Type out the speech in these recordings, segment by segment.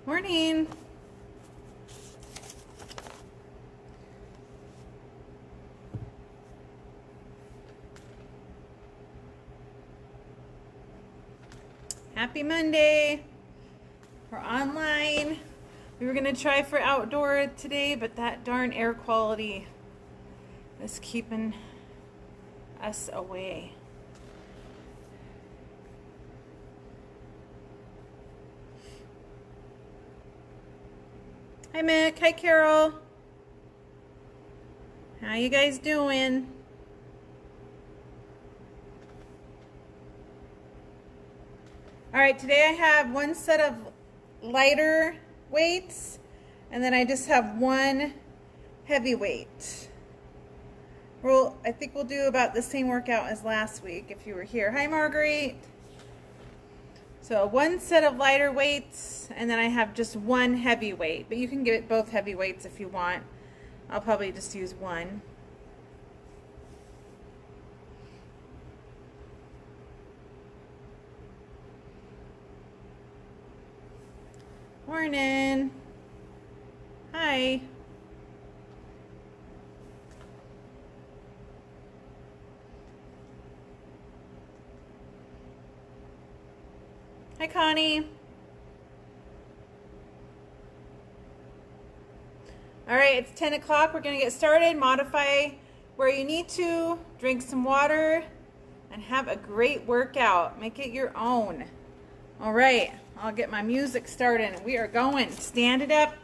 Morning. Happy Monday. We're online. We were gonna try for outdoor today, but that darn air quality is keeping us away. Hi Mick, hi Carol. How you guys doing? All right, today I have one set of lighter weights, and then I just have one heavy weight. I think we'll do about the same workout as last week if you were here. Hi Marguerite. So one set of lighter weights, and then I have just one heavy weight, but you can get both heavy weights if you want. I'll probably just use one. Morning. Hi. Hi, Connie. All right, it's 10 o'clock. We're going to get started. Modify where you need to. Drink some water and have a great workout. Make it your own. All right, I'll get my music started. We are going. Stand it up.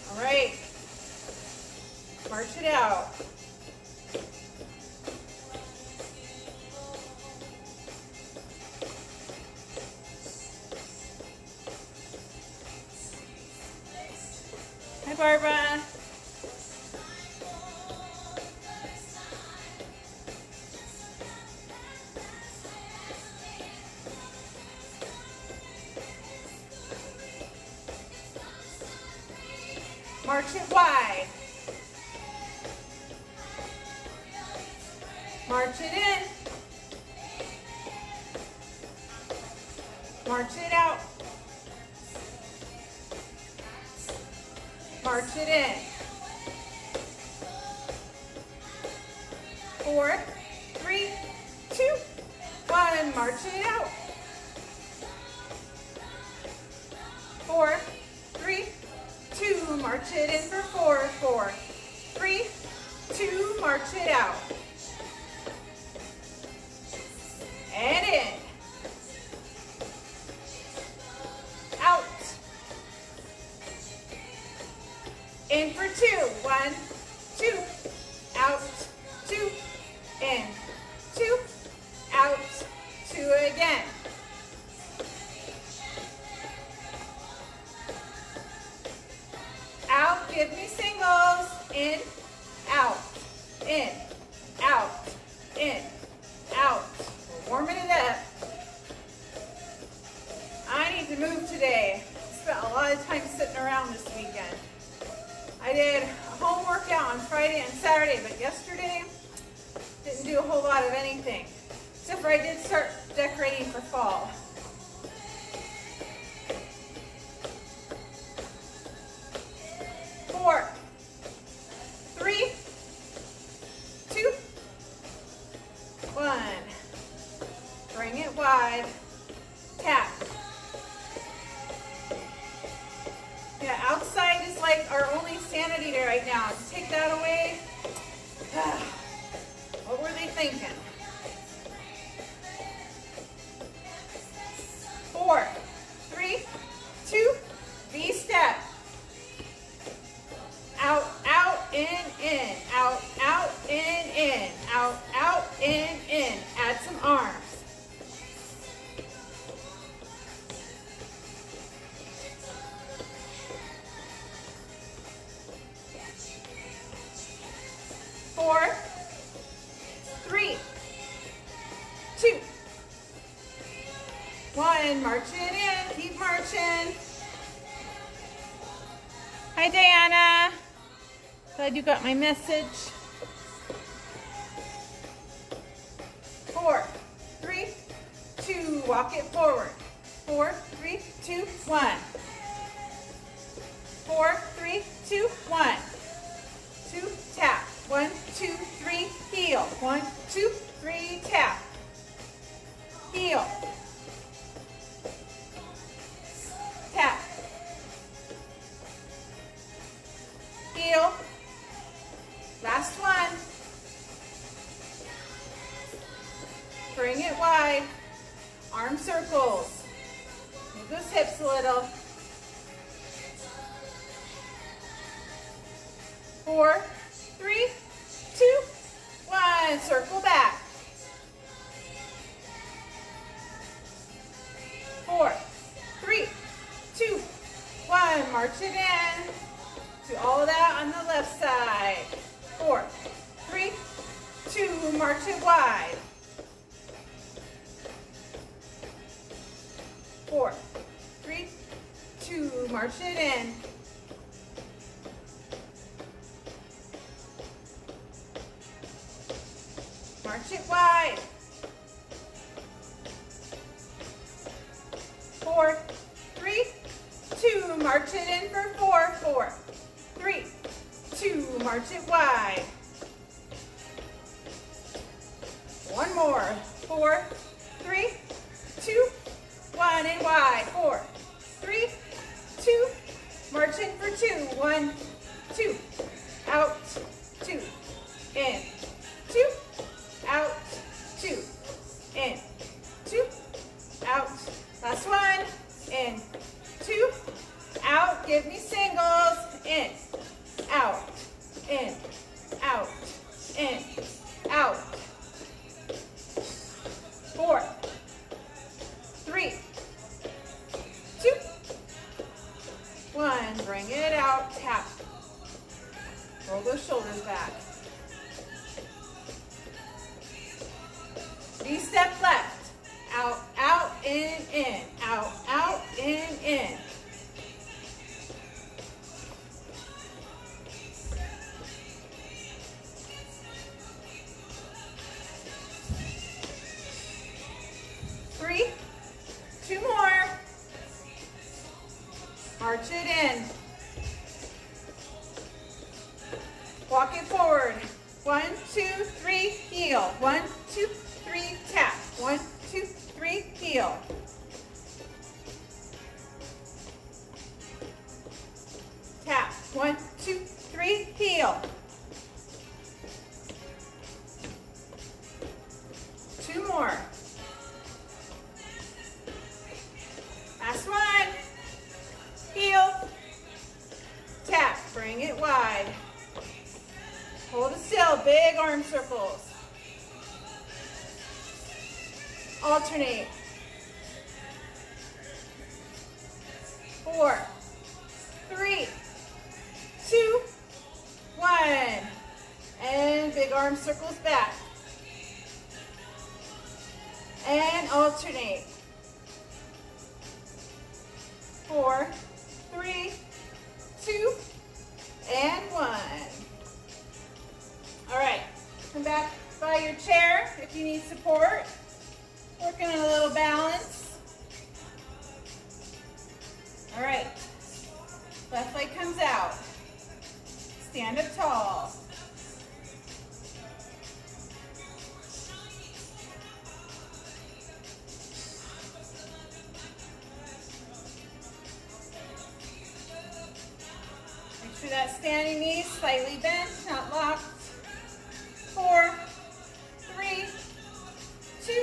All right, march it out. Hi, Barbara. March it wide. March it in. March it out. March it in. 4, 3, 2, 1. March it out. 4, 3, 2. March it in for 4, 4, 3, 2. March it out. And in. Out. In for 2. 1, 2. Out. 2. In. 2. Out. 2 again. Out. Give me singles. In. Out. In. Out. In. Out. We're warming it up. I need to move today. Spent a lot of time sitting around this weekend. I did a home workout on Friday and Saturday, but yesterday didn't do a whole lot of anything. Except for I did start decorating for fall. Four, 3, 2, 1. Bring it wide. Tap. Yeah, outside is like our only sanity day right now. To take that away, what were they thinking? 4, 3, 2, V-step. Out, out, in, out, out, in, out, in. Add some arms. Four, 3, one. March it in. Keep marching. Hi, Diana. Glad you got my message. 4, 3, 2. Walk it forward. 4, 3, 2, 1. 4, 3, 2, 1. 2, tap. 1, 2, 3, heel. 1, 2, 3, tap. Heel. Tap. Heel. Last one. Bring it wide. Arm circles. Move those hips a little. 4, 3, 2, 1. Circle back. 4, 3, 2, 1. March it in. Do all of that on the left side. 4, 3, 2. March it wide. 4, 3, 2. March it in. March it wide. 4, 3, 2. March it in for 4. 4, 3, 2. March it wide. One more. 4, 3, 2, 1 and wide. 4, 3, 2. March in for 2. 1, 2. Out. 2. In. 2. Out. 2. In. 2. Out. Last one. In. 2. Out. Give me singles. In. Out. In. Out. In. Out. 4, 3, 2, 1. Bring it out. Tap. Roll those shoulders back. V-step left. Out, out, in. Out, out, in. 3, 2 more. March it in. Walk it forward. 1, 2, 3, heel. 1, 2, 3, tap. 1, 2, 3, heel. Tap. 1, 2, 3, heel. 2 more. Last one. Heel. Tap. Bring it wide. Hold it still. Big arm circles. Alternate. 4, 3, 2, 1. And big arm circles back. And alternate. 4, 3, 2, and 1. All right, come back by your chair if you need support. Working on a little balance. All right, left leg comes out. Stand up tall. Make sure that standing knee is slightly bent, not locked. 4, 3, 2,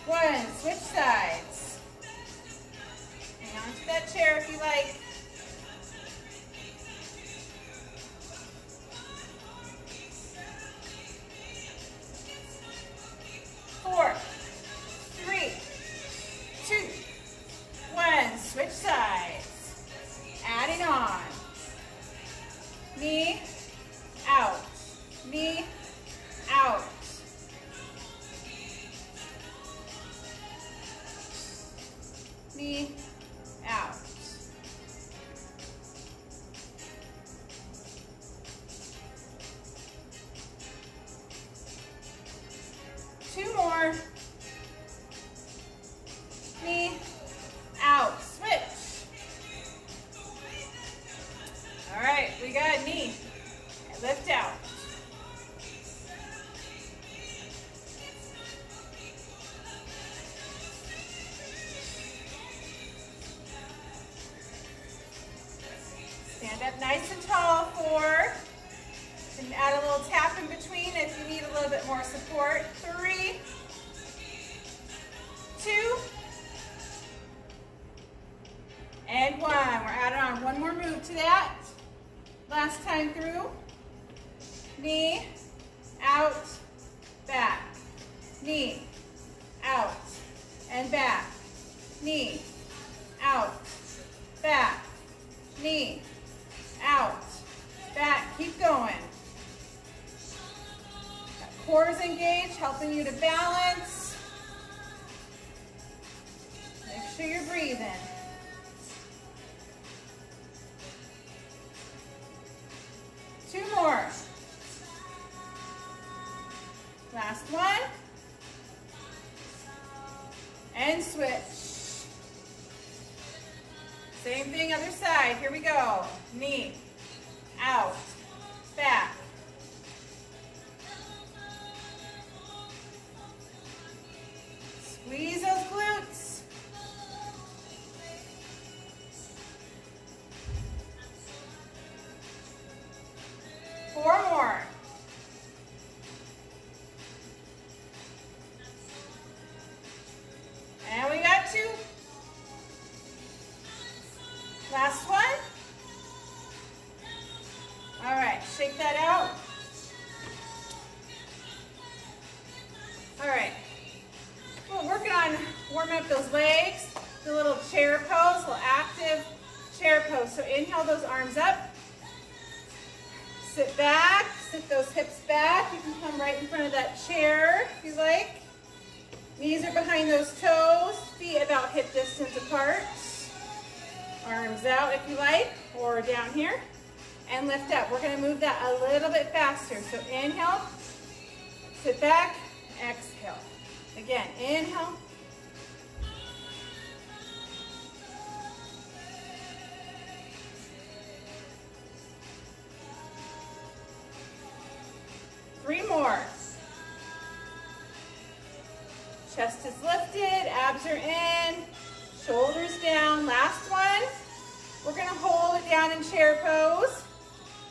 1. Switch sides. Hang on to that chair if you like. Four, 3, 2, 1. Switch sides. Adding on. Knee out. Knee out. nice and tall, 4. And add a little tap in between if you need a little bit more support. 3, 2, and 1. We're adding on one more move to that. Last time through. Knee, out, back. Knee, out, and back. Knee, out, back. Knee, out, back. Keep going. Core is engaged, helping you to balance. Make sure you're breathing. Two more. Last one. And switch. Same thing, other side. Here we go. Knee, out, back. Squeeze those glutes. Four more. And we got 2. Last one. All right, shake that out. All right. We're working on warming up those legs, the little chair pose, little active chair pose. So inhale those arms up. Sit back, sit those hips back. You can come right in front of that chair if you like. Knees are behind those toes, feet about hip distance apart. Arms out if you like, or down here. And lift up. We're going to move that a little bit faster. So inhale, sit back, exhale. Again, inhale. Three more. Chest is lifted, abs are in, shoulders down. Last one. We're going to hold it down in chair pose.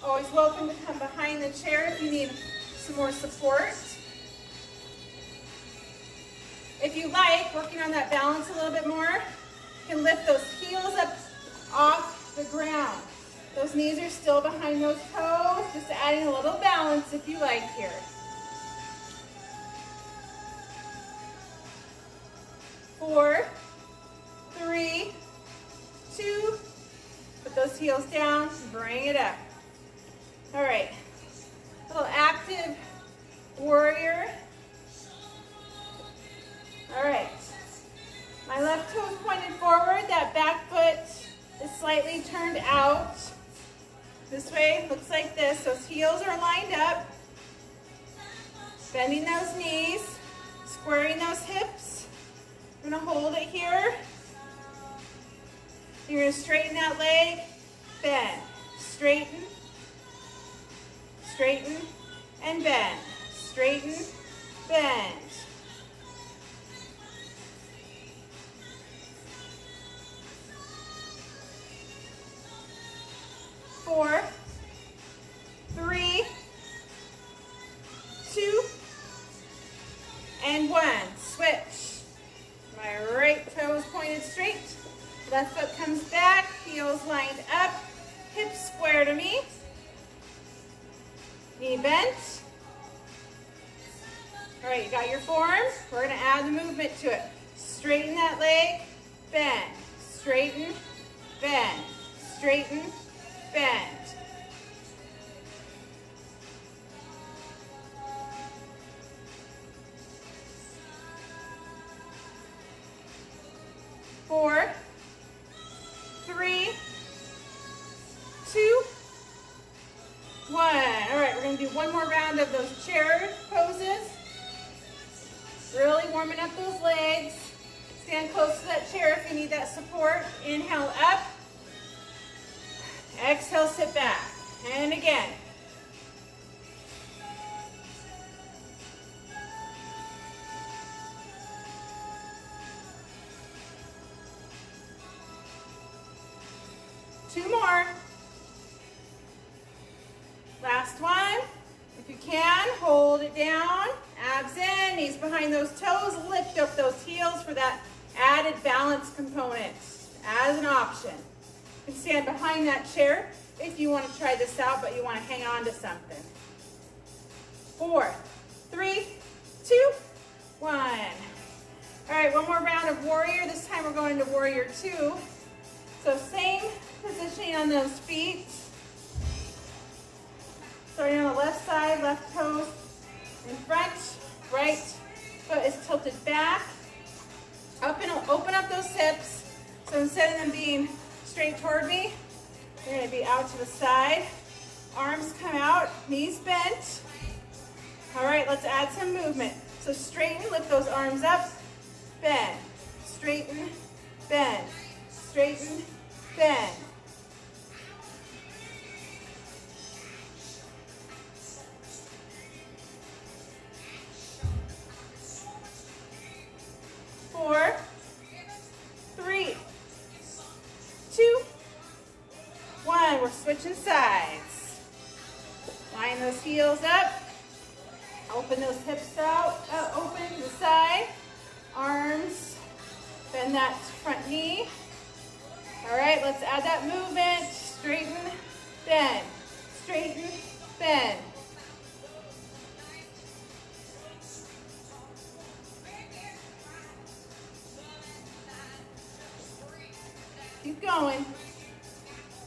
Always welcome to come behind the chair if you need some more support. If you like, working on that balance a little bit more, you can lift those heels up off the ground. Those knees are still behind those toes, just adding a little balance if you like here. 4, 3, 2, put those heels down, bring it up. All right, little active warrior. All right, my left toe is pointed forward, that back foot is slightly turned out. This way, looks like this. Those heels are lined up. Bending those knees, squaring those hips. I'm gonna hold it here. You're gonna straighten that leg, bend, straighten, straighten, and bend. Straighten, bend. Four, 3, 2, and 1. Switch. My right toe is pointed straight. Left foot comes back, heels lined up, hips square to me. Knee bent. All right, you got your form. We're going to add the movement to it. Straighten that leg, bend. Straighten, bend. Straighten, bend. Four, 3, 2, 1. All right, we're going to do one more round of those chair poses. Really warming up those legs. Stand close to that chair if you need that support. Inhale up. Exhale, sit back. And again. Two more. hold it down, abs in, knees behind those toes, lift up those heels for that added balance component as an option. You can stand behind that chair if you want to try this out, but you want to hang on to something. 4, 3, 2, 1. All right, one more round of warrior. This time we're going to warrior 2. So same positioning on those feet. Starting on the left side, left toes in front, right foot is tilted back. Up and open up those hips. So instead of them being straight toward me, they're going to be out to the side. Arms come out, knees bent. All right, let's add some movement. So straighten, lift those arms up, bend, straighten, bend, straighten, bend. Four, 3, 2, 1. We're switching sides. Line those heels up. Open those hips out. Open to the side. Arms. Bend that front knee. All right, let's add that movement. Straighten, bend. Straighten, bend. Keep going.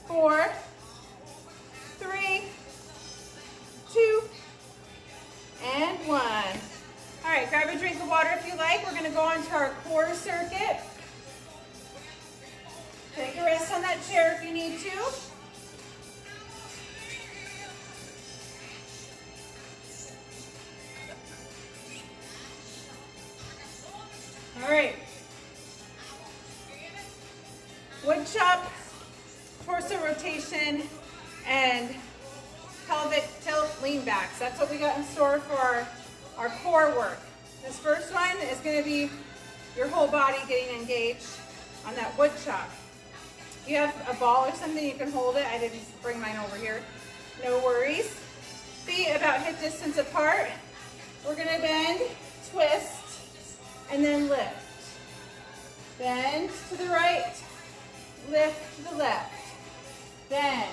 4, 3, 2, and 1. All right, grab a drink of water if you like. We're going to go on to our core circuit. Take a rest on that chair if you need to. All right. Wood chop, torso rotation, and pelvic tilt lean backs. That's what we got in store for our core work. This first one is going to be your whole body getting engaged on that wood chop. If you have a ball or something, you can hold it. I didn't bring mine over here. No worries. Feet about hip distance apart. We're going to bend, twist, and then lift. Bend to the right, lift to the left. Bend.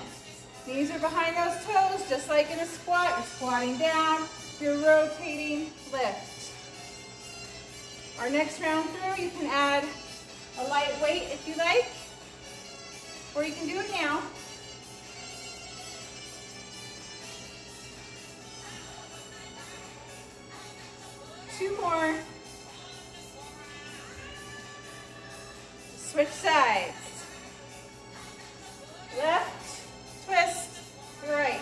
Knees are behind those toes, just like in a squat. You're squatting down, you're rotating, lift. Our next round through, you can add a light weight if you like, or you can do it now. Two more. Switch sides. Left, twist, right.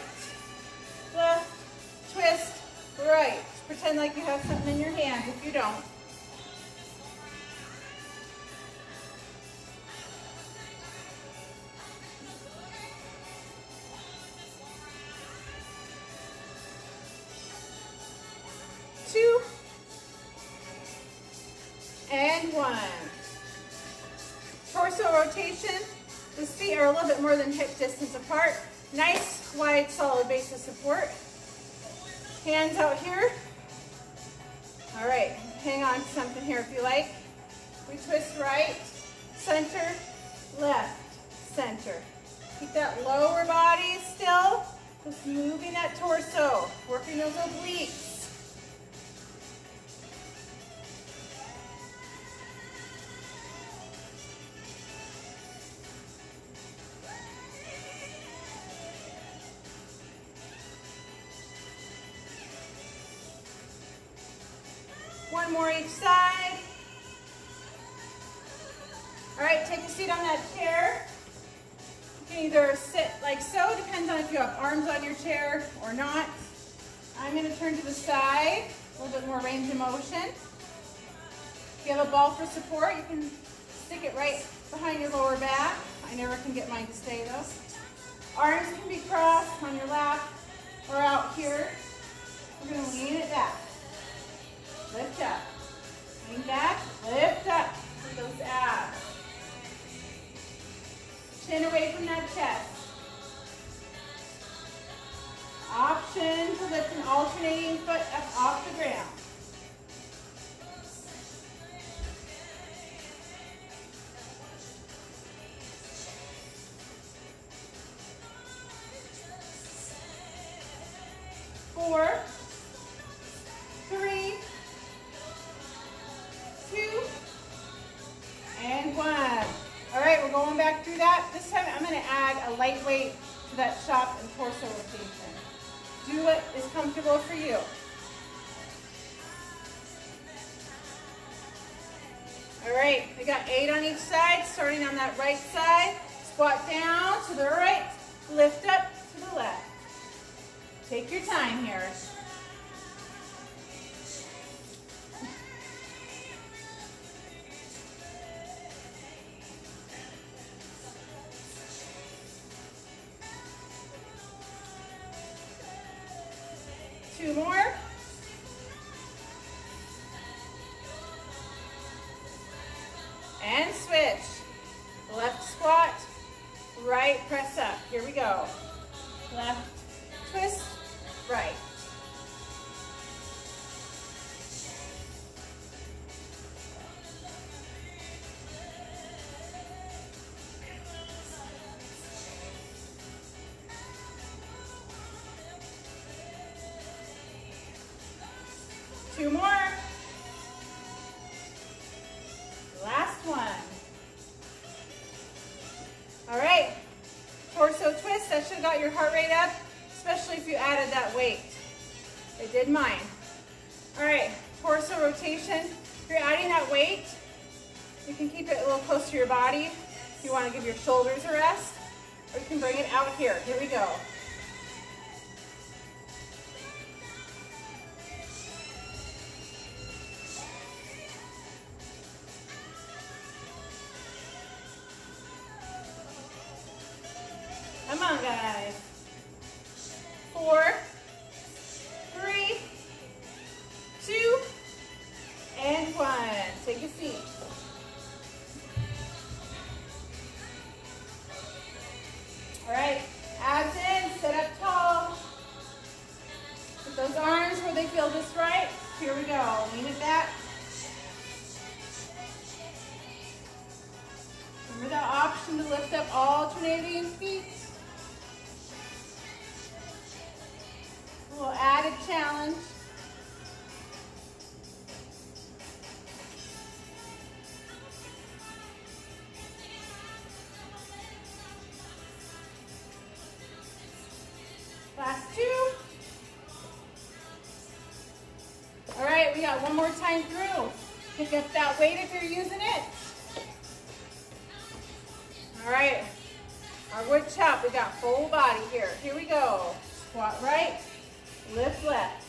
Left, twist, right. Pretend like you have something in your hand if you don't. Two, and 1. Torso rotation. The feet are a little bit more than hip distance apart. Nice, wide, solid base of support. Hands out here. All right, hang on to something here if you like. We twist right, center, left, center. Keep that lower body still. Just moving that torso, working those obliques. One more each side. All right, take a seat on that chair. You can either sit like so, depends on if you have arms on your chair or not. I'm going to turn to the side, a little bit more range of motion. If you have a ball for support, you can stick it right behind your lower back. I never can get mine to stay though. Arms can be crossed on your lap or out here. We're going to lean it back. Lift up. Lean back, lift up with those abs. Chin away from that chest. Option to lift and alternate alternating foot up off the ground. Four, three, two, and one. All right, we're going back through that. This time I'm going to add a light weight to that shop and torso rotation. Do what is comfortable for you. All right, we got 8 on each side, starting on that right side. Squat down to the right, lift up to the left. Take your time here. Two more. And switch. Left squat, right press up. Here we go. Left twist, right. Two more. Last one. All right. Torso twist. That should have got your heart rate up, especially if you added that weight. It did mine. All right. Torso rotation. If you're adding that weight, you can keep it a little close to your body if you want to give your shoulders a rest, or you can bring it out here. Here we go. Come on, guys. 4, 3, 2, and 1. Take a seat. All right, abs in, sit up tall. Put those arms where they feel just right. Here we go. Lean it back. Remember the option to lift up alternating feet. A little added challenge. Last 2. All right, we got one more time through. Pick up that weight if you're using it. All right, our wood chop, we got full body here. Here we go. Squat right, lift left.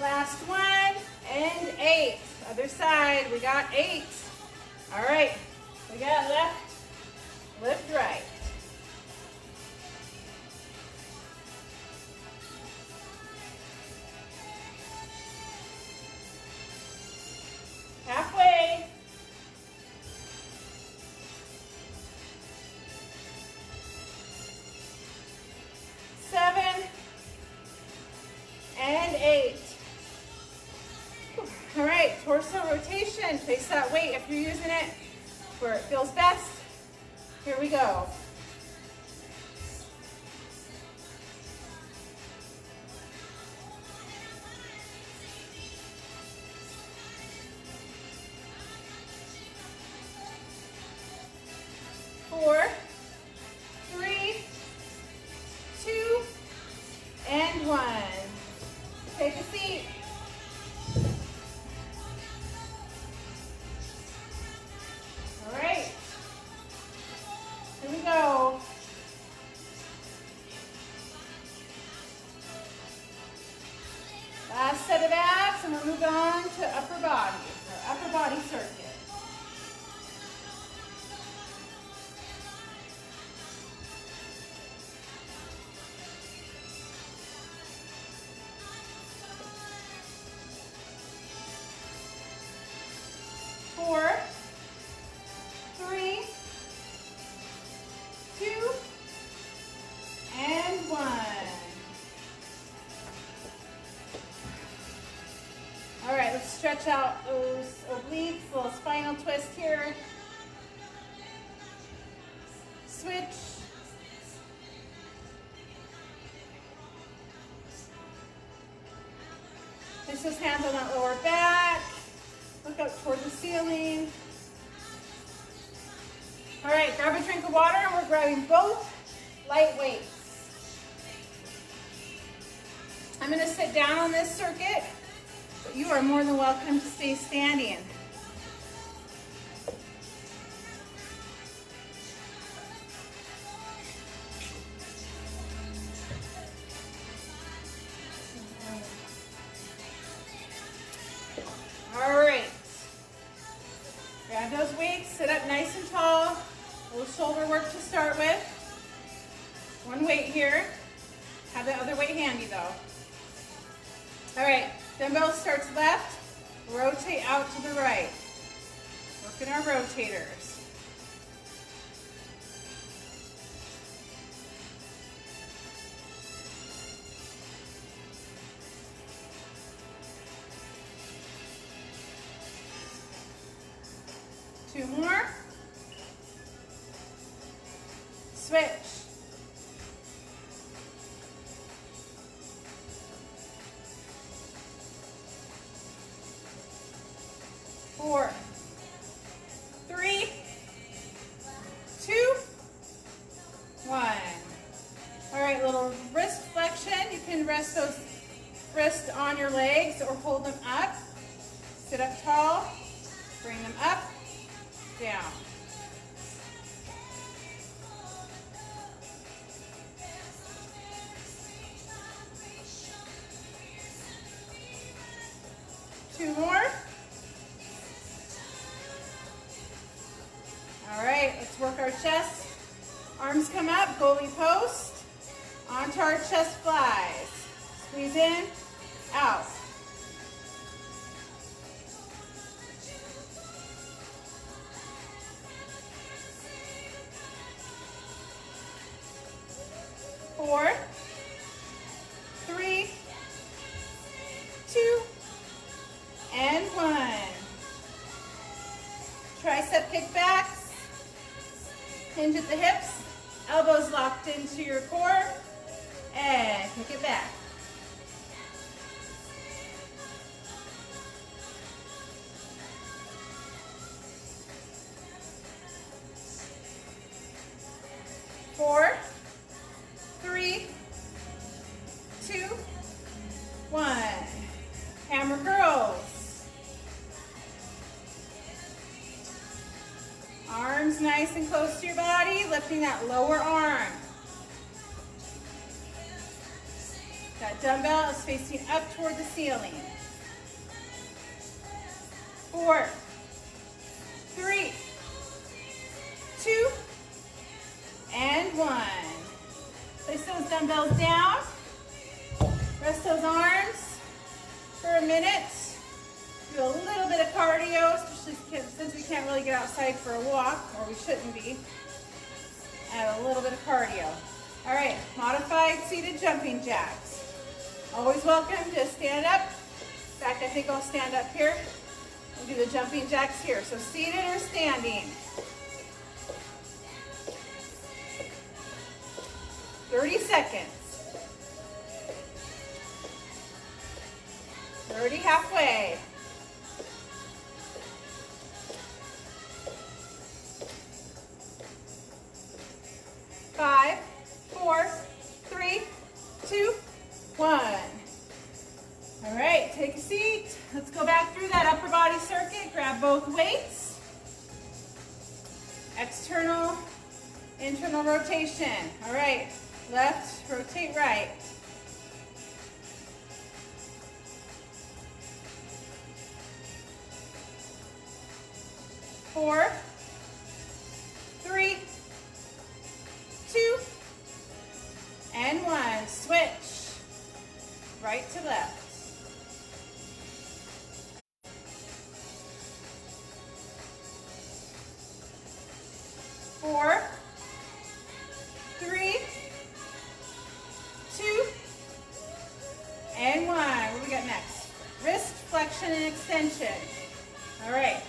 Last one, and 8. Other side, we got 8. All right, we got left, lift right. Halfway. Seven and 8. All right, torso rotation. Place that weight if you're using it where it feels best. Here we go. Four, 3, 2, and 1. Take a seat. All right. Here we go. Last set of abs, and we'll move on to upper body, or upper body circuit. stretch out those obliques, little spinal twist here. Switch. Place those hands on that lower back. Look up toward the ceiling. All right, grab a drink of water, and we're grabbing both light weights. I'm gonna sit down on this circuit, but you are more than welcome to stay standing. All right, grab those weights, sit up nice and tall, a little shoulder work to start with. One weight here, have the other weight handy though. All right, dumbbell starts left, rotate out to the right. Working our rotators. Two more. Switch. Four, three, two, one. All right, little wrist flexion. You can rest those wrists on your legs or hold them up. Sit up tall, bring them up, down. Two more. All right, let's work our chest. Arms come up, goalie post. Onto our chest flies. Squeeze in, out. Four, three, two, and one. Tricep kickbacks. Hinge at the hips, elbows locked into your core, and kick it back. Four, three, two, one. Hammer curls. Arms nice and close to your body, lifting that lower arm. That dumbbell is facing up toward the ceiling. Four, three, two, and one. Place those dumbbells down. Rest those arms for a minute. Do a little bit of cardio, especially since we can't really get outside for a walk, or we shouldn't be. Add a little bit of cardio. All right, modified seated jumping jacks. Always welcome to stand up. In fact, I think I'll stand up here and do the jumping jacks here. So seated or standing. 30 seconds. 30 halfway. 5, 4, 3, 2, 1. All right, take a seat. Let's go back through that upper body circuit. Grab both weights. External, internal rotation. All right, left, rotate right. 4, 3, 2, and 1. Switch. Right to left. 4, 3, 2, and 1. What do we got next? Wrist flexion. flexion and extension. All right.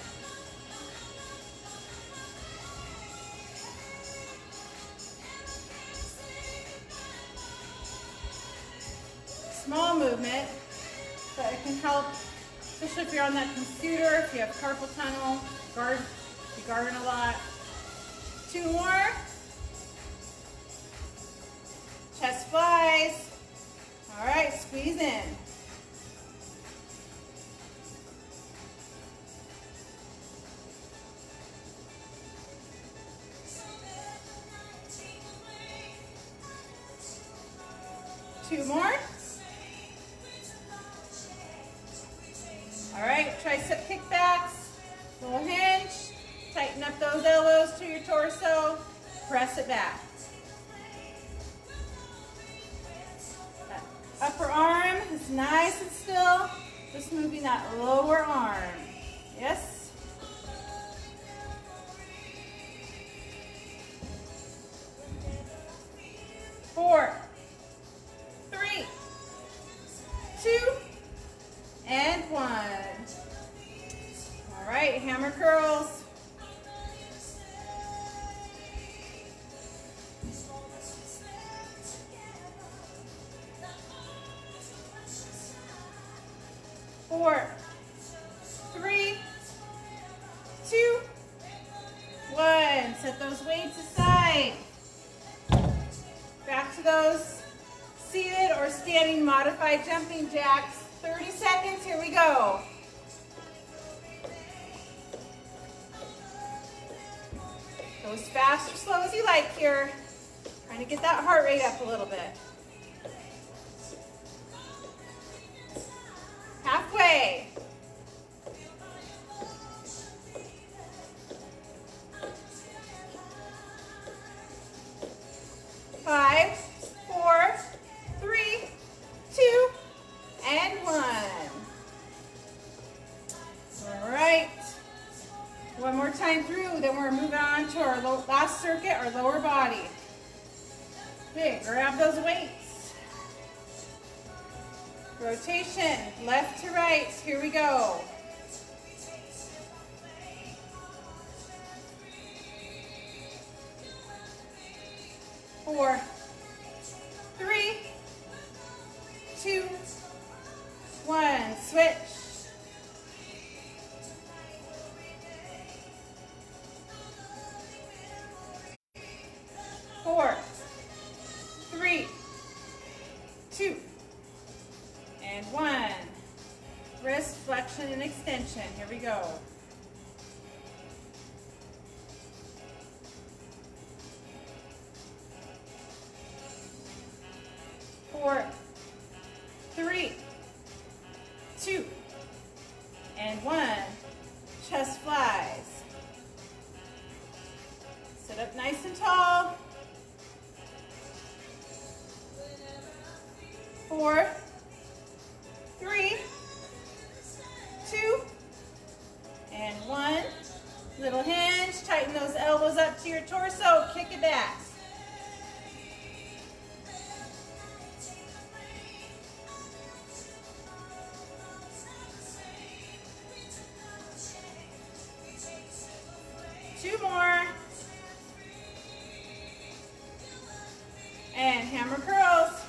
Small movement, but it can help, especially if you're on that computer, if you have carpal tunnel, you garden a lot. 2 more. Chest flies. All right, squeeze in. Two more. All right, tricep kickbacks, little hinge. Tighten up those elbows to your torso. Press it back. That upper arm is nice and still. Just moving that lower arm. Yes? Four, 3, 2, and 1. All right, hammer curls. Four, 3, 2, 1. Set those weights aside. Back to those seated or standing modified jumping jacks. 30 seconds, here we go. Go as fast or slow as you like here. Trying to get that heart rate up a little bit. Halfway. Five, 4, 3, 2, and 1. All right. One more time through, then we're moving on to our last circuit, our lower body. Okay, grab those weights. Rotation, left to right. Here we go. Four, 3, 2, 1. Switch. Four, 3, 2, and 1. Wrist flexion and extension. Here we go. Four, 3, 2, and 1. Chest flies. Sit up nice and tall. 4, 3, 2, and 1. Little hinge. Tighten those elbows up to your torso. Kick it back. Two more. And hammer curls.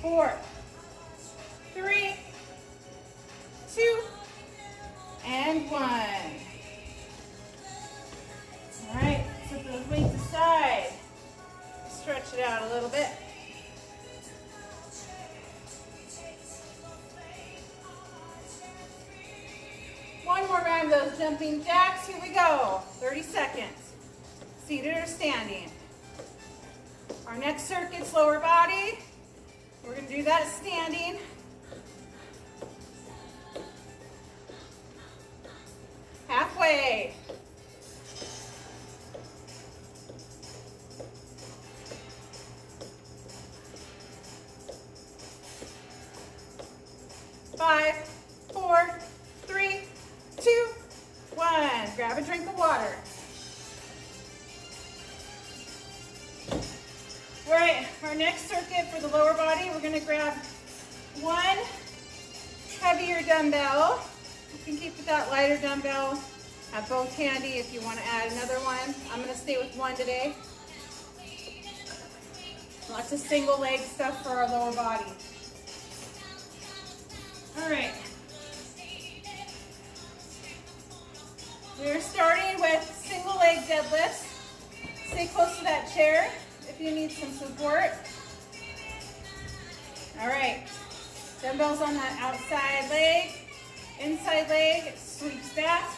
Four, 3, 2, and 1. All right, set those weights aside. Stretch it out a little bit. One more round of those jumping jacks. Here we go. 30 seconds. Seated or standing. Our next circuit's lower body. We're going to do that standing. Halfway. Five, 4, 3, 2, 1. Grab a drink of water. All right. next circuit for the lower body, we're going to grab one heavier dumbbell. You can keep that lighter dumbbell. Have both handy if you want to add another one. I'm going to stay with one today. Lots of single leg stuff for our lower body. All right. We're starting with single leg deadlifts. Stay close to that chair if you need some support. All right. Dumbbells on that outside leg. Inside leg sweeps back.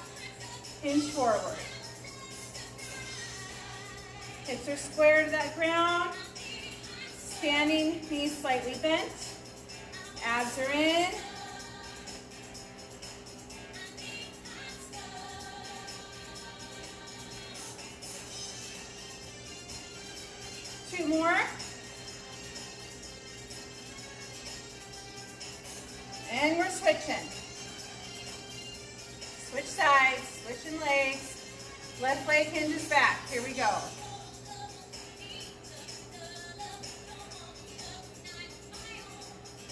Hinge forward. Hips are square to that ground. Standing, knees slightly bent. Abs are in. Two more. And we're switching. Switch sides, switching legs. Left leg hinges back. Here we go.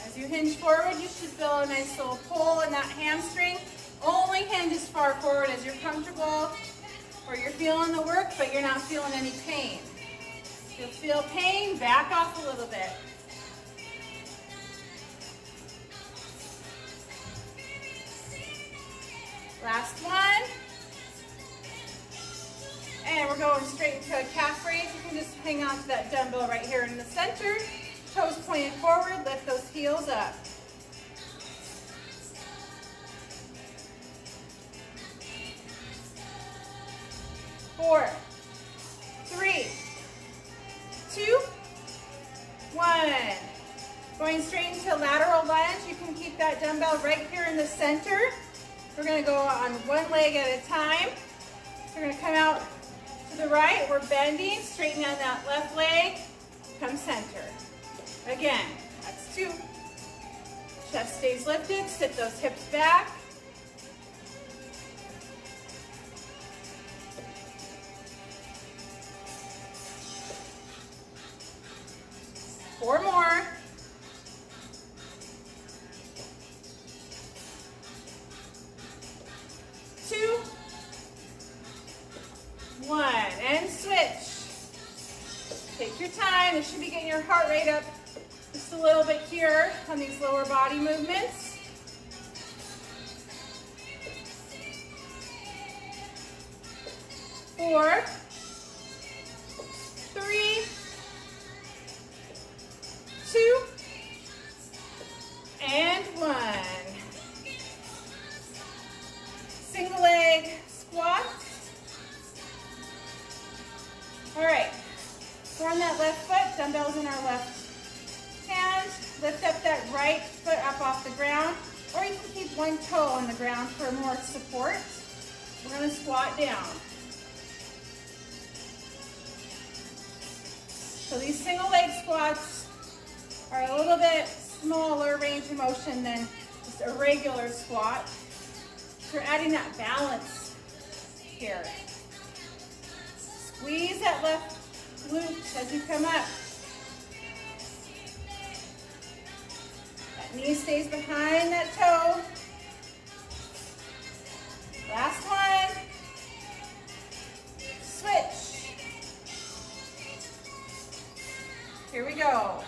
As you hinge forward, you should feel a nice little pull in that hamstring. Only hinge as far forward as you're comfortable, or you're feeling the work, but you're not feeling any pain. If you feel pain, back off a little bit. Last one. And we're going straight into a calf raise. You can just hang on to that dumbbell right here in the center. Toes pointed forward, lift those heels up. Four, three, two, one. Going straight into lateral lunge. You can keep that dumbbell right here in the center. We're going to go on one leg at a time. We're going to come out to the right. We're bending. Straighten out that left leg. Come center. Again, that's two. Chest stays lifted. Sit those hips back. Four more. Two. One. And switch. Take your time. This should be getting your heart rate up just a little bit here on these lower body movements. Four. Three. Two. And one. Single leg squats. All right. We're on that left foot, dumbbells in our left hand. Lift up that right foot up off the ground, or you can keep one toe on the ground for more support. We're going to squat down. So these single leg squats are a little bit smaller range of motion than just a regular squat. So we're adding that balance here. Squeeze that left glute as you come up. That knee stays behind that toe. Last one. Switch. Here we go.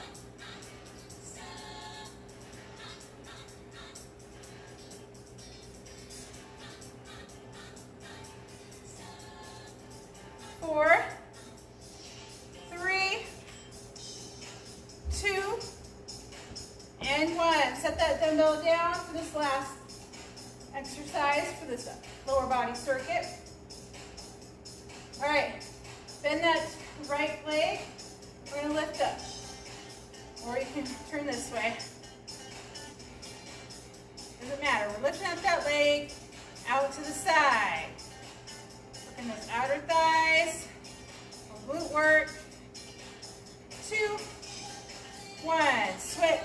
Four, three, two, and one. Set that dumbbell down for this last exercise for this lower body circuit. All right, bend that right leg. We're going to lift up, or you can turn this way. Doesn't matter. We're lifting up that leg out to the side. Working those outer thighs. Glute work. 2, 1. Switch.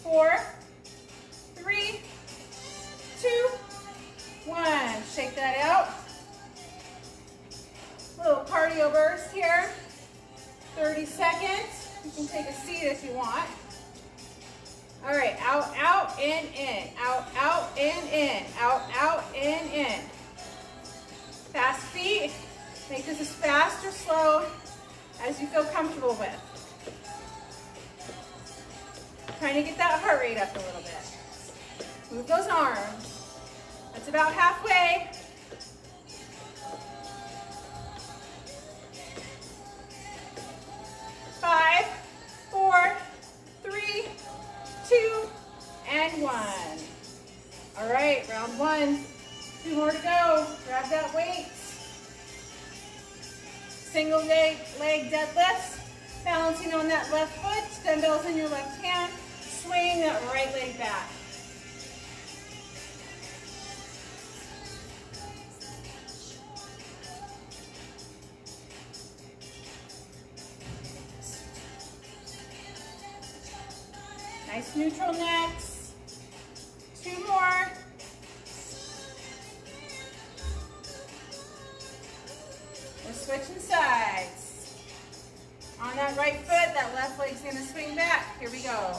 Four, three, shake that out. Little cardio burst here. 30 seconds. You can take a seat if you want. All right, out, out, in. Out, out, in. Out, out, in. Fast feet. Make this as fast or slow as you feel comfortable with. Trying to get that heart rate up a little bit. Move those arms. That's about halfway. 5, 4, 3, 2, and 1. All right, round 1. 2 more to go. Grab that weight. Single leg deadlifts. Balancing on that left foot. Dumbbells in your left hand. Swing that right leg back. Nice neutral necks. 2 more. We're switching sides. On that right foot, that left leg's gonna swing back. Here we go.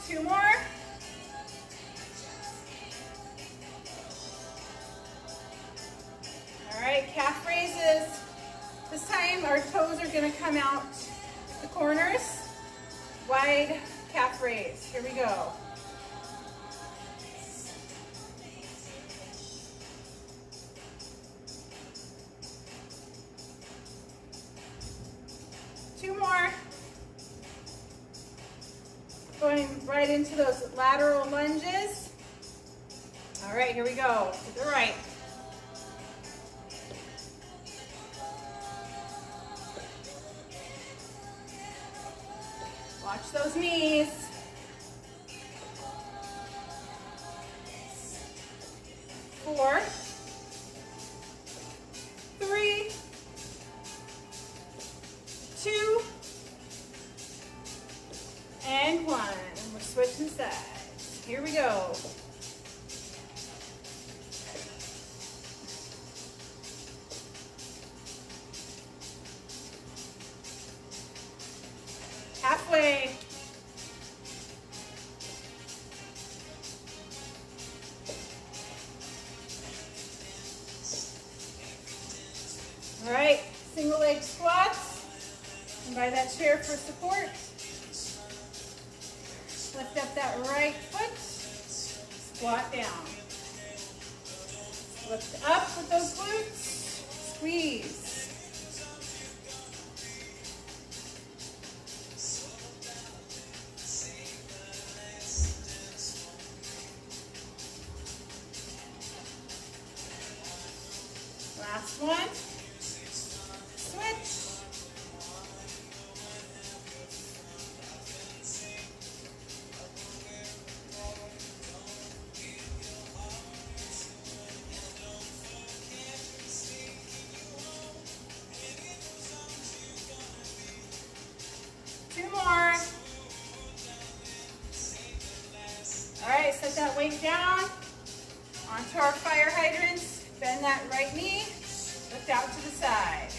Two more. All right, calf raises. This time our toes are gonna come out the corners. Wide calf raise. Here we go. Two more. Going right into those lateral lunges. All right, here we go. To the right. Watch those knees. 4, 3, 2, and 1. We're switching sides. Here we go. Halfway. All right, single leg squats. And by that chair for support. Lift up that right foot. Squat down. Lift up with those glutes. Squeeze. Last one. Switch. Two more. All right, set that weight down onto our fire hydrants. Bend that right knee, lift out to the side.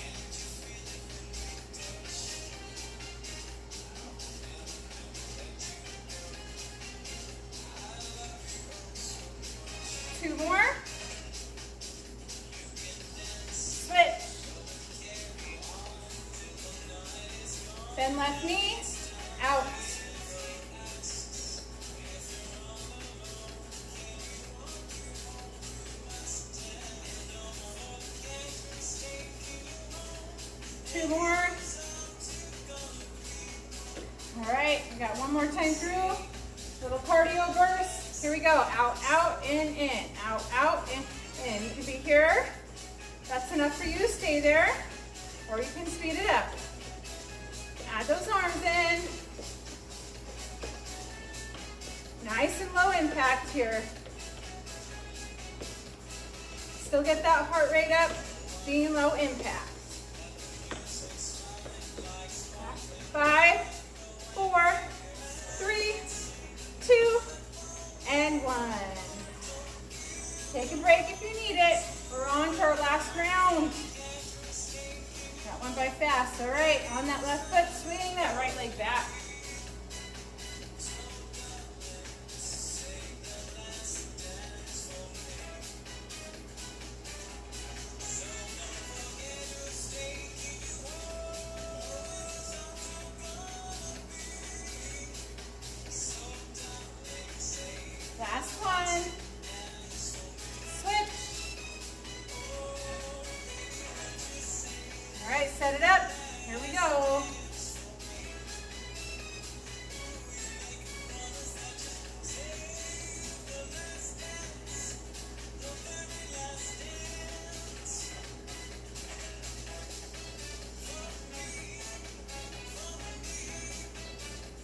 Two more. Switch. Bend left knee, out. Two more. All right, we got one more time through. Little cardio burst. Here we go. Out, out, in. Out, out, in. You can be here. That's enough for you to stay there. Or you can speed it up. Add those arms in. Nice and low impact here. Still get that heart rate up, being low impact. 5, 4, 3, 2, and 1. Take a break if you need it. We're on to our last round. That went by fast. All right, on that left foot, swinging that right leg back. Last one. Switch. All right, set it up. Here we go.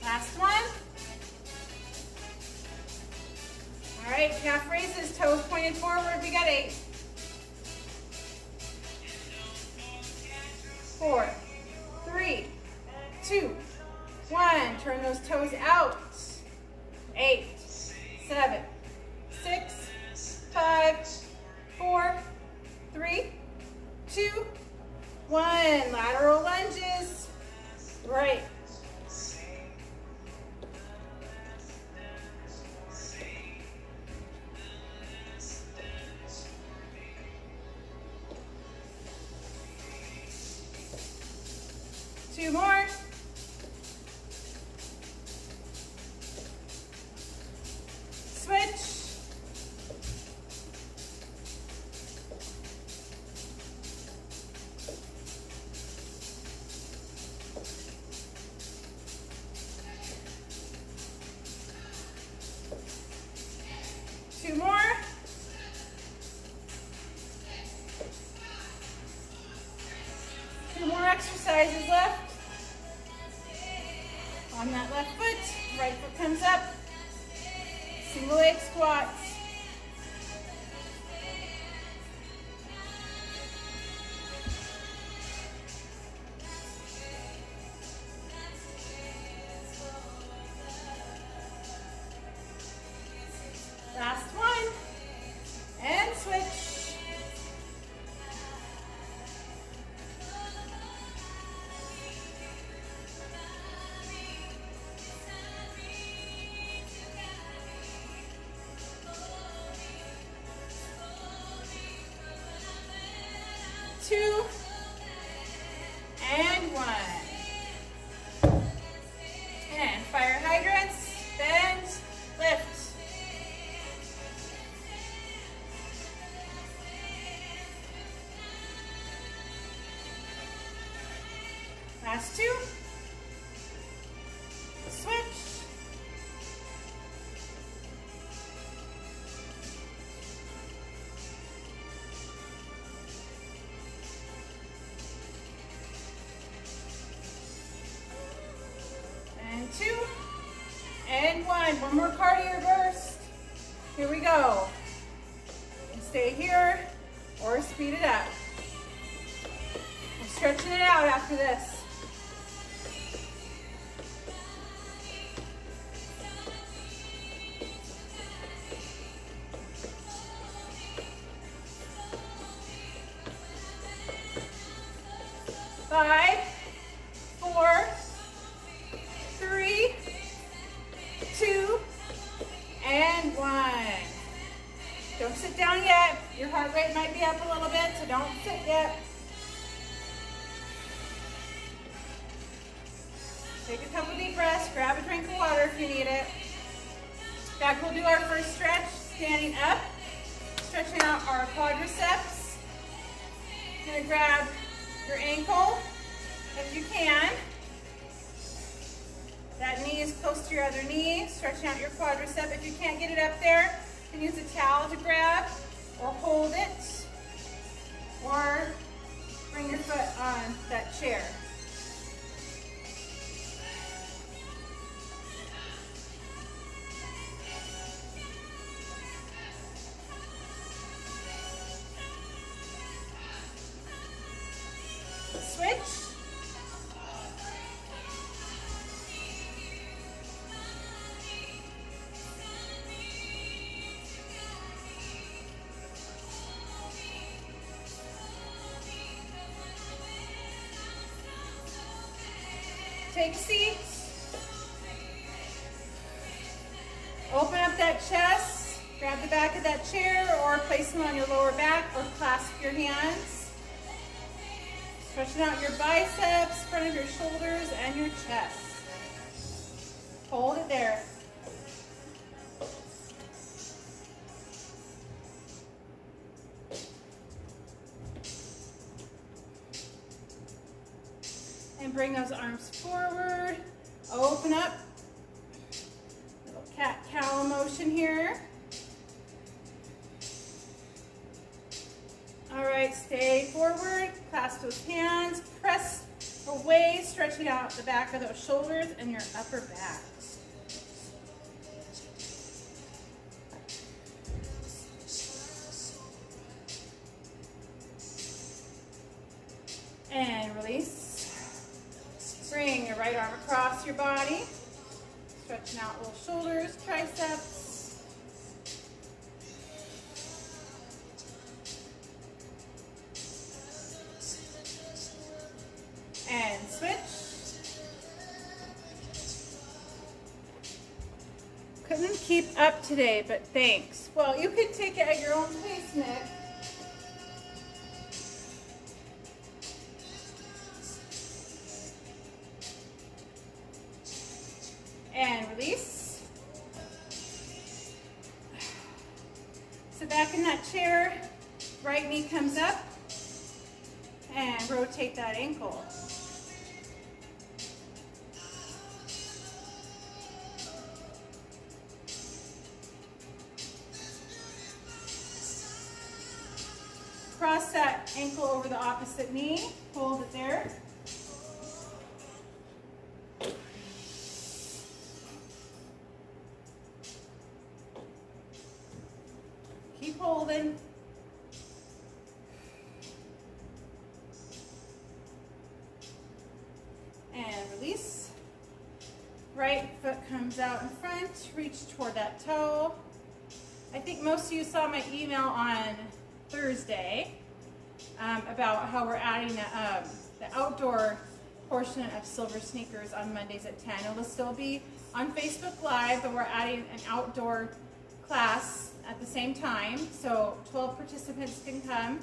Last one. All right, calf raises, toes pointed forward. We got 8. 4, 3, 2, 1. Turn those toes out. 8, 7, 6, 5, 4, 3, 2, 1. Lateral lunges. Right. Two more. Switch. Two more. Two more exercises left. On that left foot, right foot comes up. Single leg squats. Last one. And switch. Two, and 1. And fire hydrants, bend, lift. Last 2. Switch. And 2, and 1. One more cardio burst. Here we go. And stay here or speed it up. We're stretching it out after this. Five, 4, 3, 2, and 1. Don't sit down yet. Your heart rate might be up a little bit, so don't sit yet. Take a couple deep breaths. Grab a drink of water if you need it. Back, we'll do our first stretch, standing up, stretching out our quadriceps. You're gonna grab your ankle if you can. That knee is close to your other knee, stretching out your quadricep. If you can't get it up there, you can use a towel to grab or hold it, or bring your foot on that chair. big seat. Open up that chest, grab the back of that chair or place them on your lower back or clasp your hands. Stretching out your biceps, front of your shoulders, and your chest. Hold it there. And bring those arms forward. Open up. Little cat-cow motion here. All right, stay forward. Clasp those hands. Press away, stretching out the back of those shoulders and your upper back. And release. Bring your right arm across your body. Stretching out little shoulders, triceps. And switch. Couldn't keep up today, but thanks. Well, you can take it at your own pace, Nick. And release. Sit back in that chair. Right knee comes up. And rotate that ankle. Cross that ankle over the opposite knee. Hold it there. Keep holding. And release. Right foot comes out in front. Reach toward that toe. I think most of you saw my email on Thursday about how we're adding the outdoor portion of Silver Sneakers on Mondays at 10. It'll still be on Facebook Live, but we're adding an outdoor class at the same time, so 12 participants can come.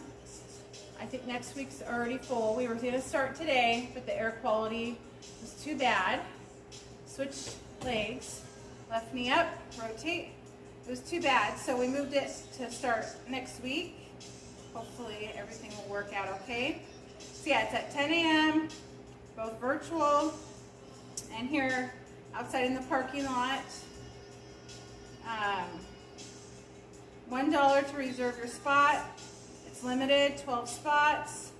I think next week's already full. We were going to start today, but the air quality was too bad. Switch legs, left knee up, rotate. It was too bad, so we moved it to start next week. Hopefully everything will work out okay. So yeah, it's at 10 a.m., both virtual and here outside in the parking lot. $1 to reserve your spot. It's limited, 12 spots.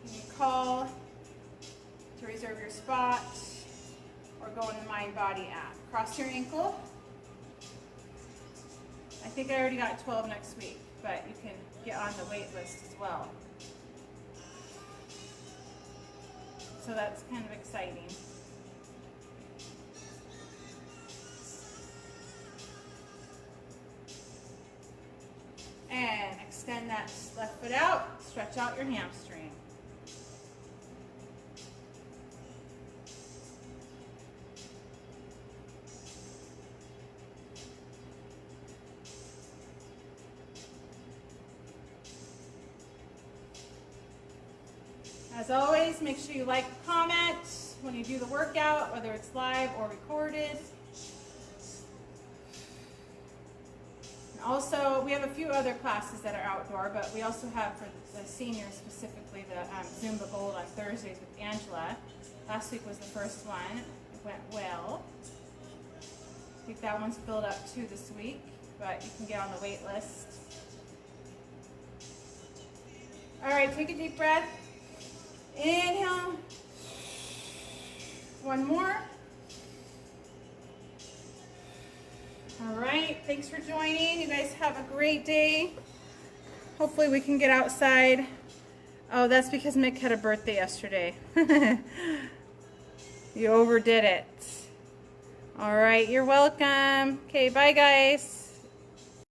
You can call to reserve your spot or go in the Mind Body app. Cross your ankle. I think I already got 12 next week, but you can get on the wait list as well. So that's kind of exciting. And extend that left foot out, stretch out your hamstring. As always, make sure you like, comment when you do the workout, whether it's live or recorded. And also, we have a few other classes that are outdoor, but we also have for the seniors specifically the Zumba Gold on Thursdays with Angela. Last week was the first one. It went well. I think that one's filled up too this week, but you can get on the wait list. All right, take a deep breath. Inhale. One more. All right, thanks for joining. You guys have a great day. Hopefully we can get outside. Oh, that's because Mick had a birthday yesterday. You overdid it. All right, you're welcome. Okay, bye guys.